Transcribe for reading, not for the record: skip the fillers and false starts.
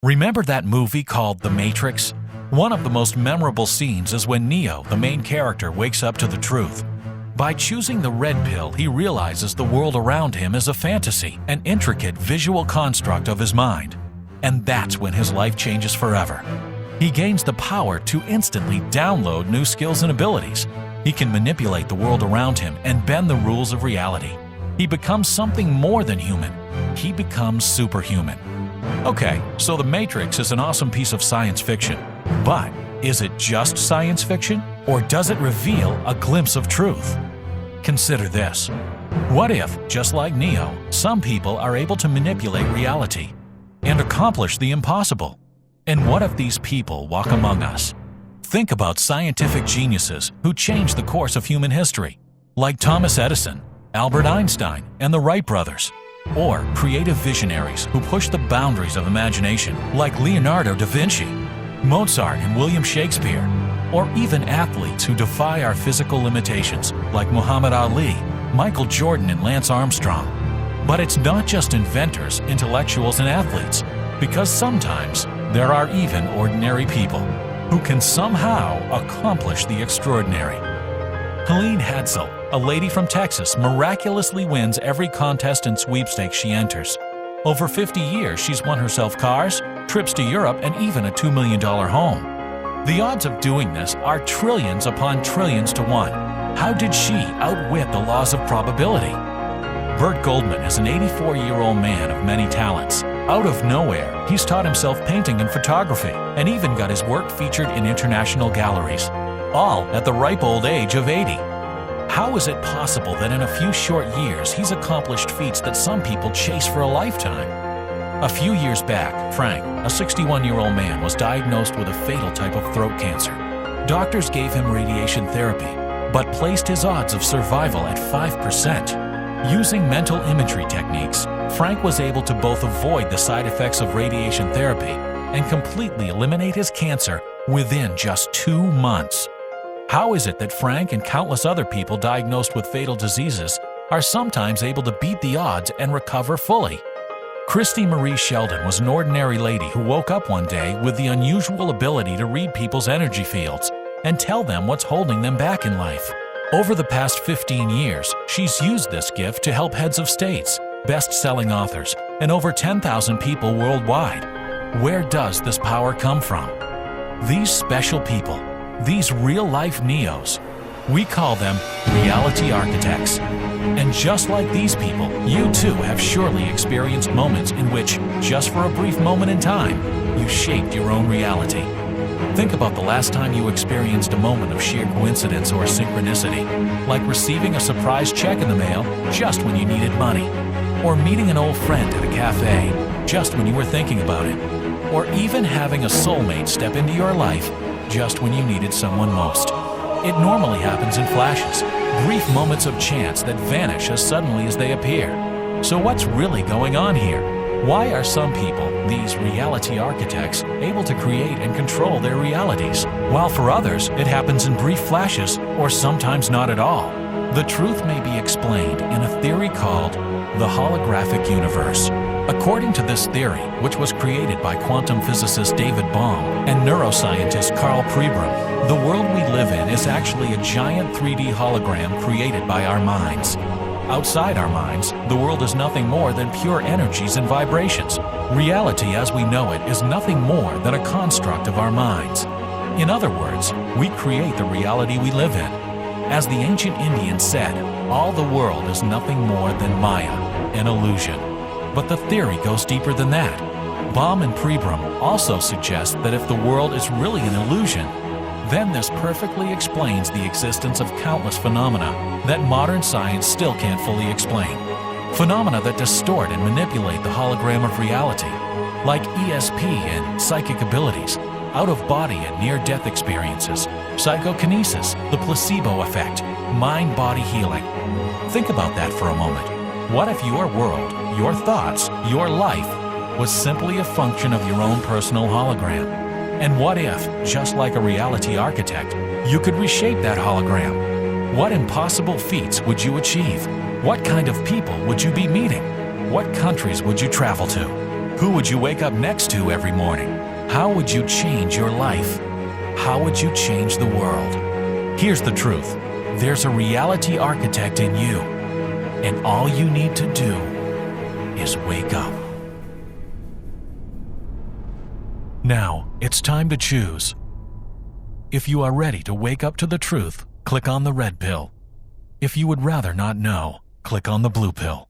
Remember that movie called The Matrix? One of the most memorable scenes is when Neo, the main character, wakes up to the truth. By choosing the red pill, he realizes the world around him is a fantasy, an intricate visual construct of his mind. And that's when his life changes forever. He gains the power to instantly download new skills and abilities. He can manipulate the world around him and bend the rules of reality. He becomes something more than human. He becomes superhuman. Okay, so The Matrix is an awesome piece of science fiction. But is it just science fiction, or does it reveal a glimpse of truth? Consider this. What if, just like Neo, some people are able to manipulate reality and accomplish the impossible? And what if these people walk among us? Think about scientific geniuses who changed the course of human history, like Thomas Edison, Albert Einstein, and the Wright brothers. Or creative visionaries who push the boundaries of imagination, like Leonardo da Vinci, Mozart, and William Shakespeare. Or even athletes who defy our physical limitations, like Muhammad Ali, Michael Jordan, and Lance Armstrong. But it's not just inventors, intellectuals, and athletes, because sometimes there are even ordinary people who can somehow accomplish the extraordinary. Helene Hetzel, a lady from Texas, miraculously wins every contest and sweepstakes she enters. Over 50 years, she's won herself cars, trips to Europe, and even a $2 million home. The odds of doing this are trillions upon trillions to one. How did she outwit the laws of probability? Bert Goldman is an 84-year-old man of many talents. Out of nowhere, he's taught himself painting and photography, and even got his work featured in international galleries, all at the ripe old age of 80. How is it possible that in a few short years he's accomplished feats that some people chase for a lifetime? A few years back, Frank, a 61-year-old man, was diagnosed with a fatal type of throat cancer. Doctors gave him radiation therapy, but placed his odds of survival at 5%. Using mental imagery techniques, Frank was able to both avoid the side effects of radiation therapy and completely eliminate his cancer within just 2 months. How is it that Frank and countless other people diagnosed with fatal diseases are sometimes able to beat the odds and recover fully? Christy Marie Sheldon was an ordinary lady who woke up one day with the unusual ability to read people's energy fields and tell them what's holding them back in life. Over the past 15 years, she's used this gift to help heads of states, best-selling authors, and over 10,000 people worldwide. Where does this power come from? These special people, these real-life Neos, we call them reality architects. And just like these people, you too have surely experienced moments in which, just for a brief moment in time, you shaped your own reality. Think about the last time you experienced a moment of sheer coincidence or synchronicity, like receiving a surprise check in the mail just when you needed money, or meeting an old friend at a cafe just when you were thinking about it, or even having a soulmate step into your life just when you needed someone most. It normally happens in flashes, brief moments of chance that vanish as suddenly as they appear. So what's really going on here? Why are some people, these reality architects, able to create and control their realities, while for others it happens in brief flashes or sometimes not at all? The truth may be explained in a theory called the holographic universe. According to this theory, which was created by quantum physicist David Bohm and neuroscientist Carl Pribram, the world we live in is actually a giant 3D hologram created by our minds. Outside our minds, the world is nothing more than pure energies and vibrations. Reality as we know it is nothing more than a construct of our minds. In other words, we create the reality we live in. As the ancient Indians said, all the world is nothing more than Maya, an illusion. But the theory goes deeper than that. Bohm and Pribram also suggest that if the world is really an illusion, then this perfectly explains the existence of countless phenomena that modern science still can't fully explain. Phenomena that distort and manipulate the hologram of reality, like ESP and psychic abilities, out-of-body and near-death experiences, psychokinesis, the placebo effect, mind-body healing. Think about that for a moment. What if your world, your thoughts, your life was simply a function of your own personal hologram? And what if, just like a reality architect, you could reshape that hologram? What impossible feats would you achieve? What kind of people would you be meeting? What countries would you travel to? Who would you wake up next to every morning? How would you change your life? How would you change the world? Here's the truth. There's a reality architect in you, and all you need to do is wake up. Now, it's time to choose. If you are ready to wake up to the truth, click on the red pill. If you would rather not know, click on the blue pill.